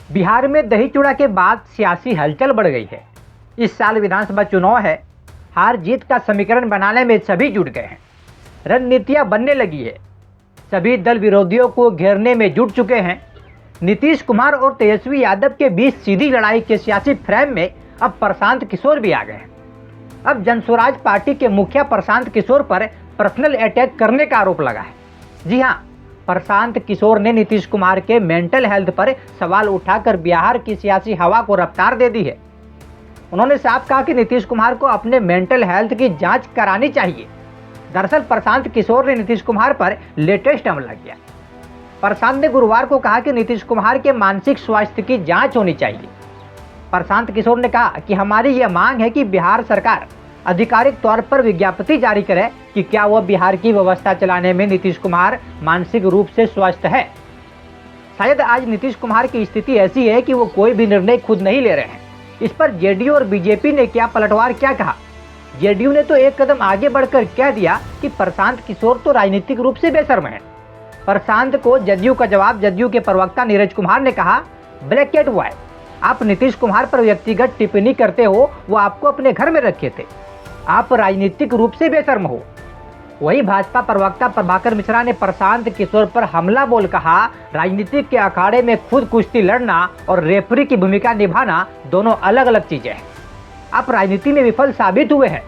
बिहार में दही चूड़ा के बाद सियासी हलचल बढ़ गई है। इस साल विधानसभा चुनाव है। हार जीत का समीकरण बनाने में सभी जुट गए हैं। रणनीतियां बनने लगी है। सभी दल विरोधियों को घेरने में जुट चुके हैं। नीतीश कुमार और तेजस्वी यादव के बीच सीधी लड़ाई के सियासी फ्रेम में अब प्रशांत किशोर भी आ गए हैं। अब जनसुराज पार्टी के मुखिया प्रशांत किशोर पर पर्सनल अटैक करने का आरोप लगा है। जी हां, प्रशांत किशोर ने नीतीश कुमार के मेंटल हेल्थ पर सवाल उठाकर बिहार की सियासी हवा को रफ्तार दे दी है। उन्होंने साफ कहा कि नीतीश कुमार को अपने मेंटल हेल्थ की जांच करानी चाहिए। दरअसल प्रशांत किशोर ने नीतीश कुमार पर लेटेस्ट हमला किया। प्रशांत ने गुरुवार को कहा कि नीतीश कुमार के मानसिक स्वास्थ्य की जांच होनी चाहिए। प्रशांत किशोर ने कहा कि हमारी यह मांग है कि बिहार सरकार आधिकारिक तौर पर विज्ञप्ति जारी करे कि क्या वह बिहार की व्यवस्था चलाने में नीतीश कुमार मानसिक रूप से स्वस्थ है। शायद आज नीतीश कुमार की स्थिति ऐसी है कि वो कोई भी निर्णय खुद नहीं ले रहे हैं। इस पर जेडीयू और बीजेपी ने क्या पलटवार क्या कहा। जेडीयू ने तो एक कदम आगे बढ़कर कह दिया कि प्रशांत किशोर तो राजनीतिक रूप से बेशर्म है। प्रशांत को जदयू का जवाब जदयू के प्रवक्ता नीरज कुमार ने कहा, ब्लैक एंड व्हाइट, आप नीतीश कुमार पर व्यक्तिगत टिप्पणी करते हो, वो आपको अपने घर में रखे थे, आप राजनीतिक रूप से बेशर्म हो। वही भाजपा प्रवक्ता प्रभाकर मिश्रा ने प्रशांत किशोर पर हमला बोल कहा, राजनीतिक के अखाड़े में खुद कुश्ती लड़ना और रेफरी की भूमिका निभाना दोनों अलग अलग चीजें हैं। आप राजनीति में विफल साबित हुए हैं।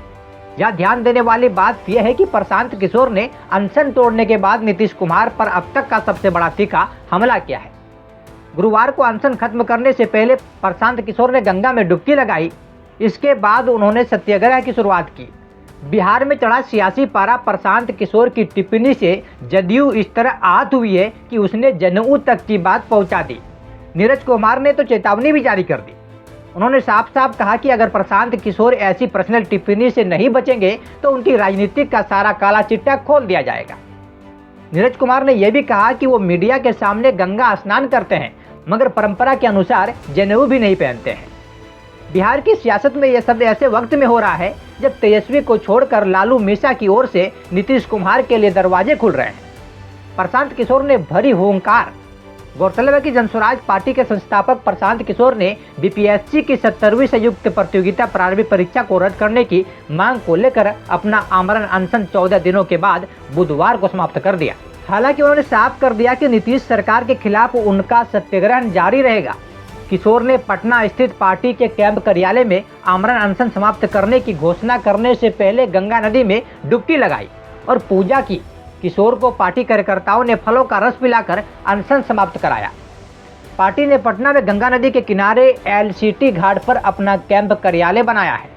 यह ध्यान देने वाली बात यह है कि प्रशांत किशोर ने अनशन तोड़ने के बाद नीतीश कुमार पर अब तक का सबसे बड़ा तीखा हमला किया है। गुरुवार को अनशन खत्म करने से पहले प्रशांत किशोर ने गंगा में डुबकी लगाई। इसके बाद उन्होंने सत्याग्रह की शुरुआत की। बिहार में चढ़ा सियासी पारा प्रशांत किशोर की टिप्पणी से जदयू इस तरह आहत हुई है कि उसने जनेऊ तक की बात पहुंचा दी। नीरज कुमार ने तो चेतावनी भी जारी कर दी। उन्होंने साफ साफ कहा कि अगर प्रशांत किशोर ऐसी पर्सनल टिप्पणी से नहीं बचेंगे तो उनकी राजनीतिक का सारा काला चिट्ठा खोल दिया जाएगा। नीरज कुमार ने यह भी कहा कि वो मीडिया के सामने गंगा स्नान करते हैं, मगर परंपरा के अनुसार जनेऊ भी नहीं पहनते हैं। बिहार की सियासत में यह सब ऐसे वक्त में हो रहा है जब तेजस्वी को छोड़कर लालू मीसा की ओर से नीतीश कुमार के लिए दरवाजे खुल रहे हैं। प्रशांत किशोर ने भरी हुंकार। गौरतलब है कि जनसुराज पार्टी के संस्थापक प्रशांत किशोर ने बीपीएससी की 70वीं संयुक्त प्रतियोगिता प्रारंभिक परीक्षा को रद्द करने की मांग को लेकर अपना आमरण अनशन 14 दिनों के बाद बुधवार को समाप्त कर दिया। हालांकि उन्होंने साफ कर दिया कि नीतीश सरकार के खिलाफ उनका सत्याग्रह जारी रहेगा। किशोर ने पटना स्थित पार्टी के कैंप कार्यालय में आमरण अनशन समाप्त करने की घोषणा करने से पहले गंगा नदी में डुबकी लगाई और पूजा की। किशोर को पार्टी कार्यकर्ताओं ने फलों का रस पिलाकर अनशन समाप्त कराया। पार्टी ने पटना में गंगा नदी के किनारे एलसीटी घाट पर अपना कैंप कार्यालय बनाया है।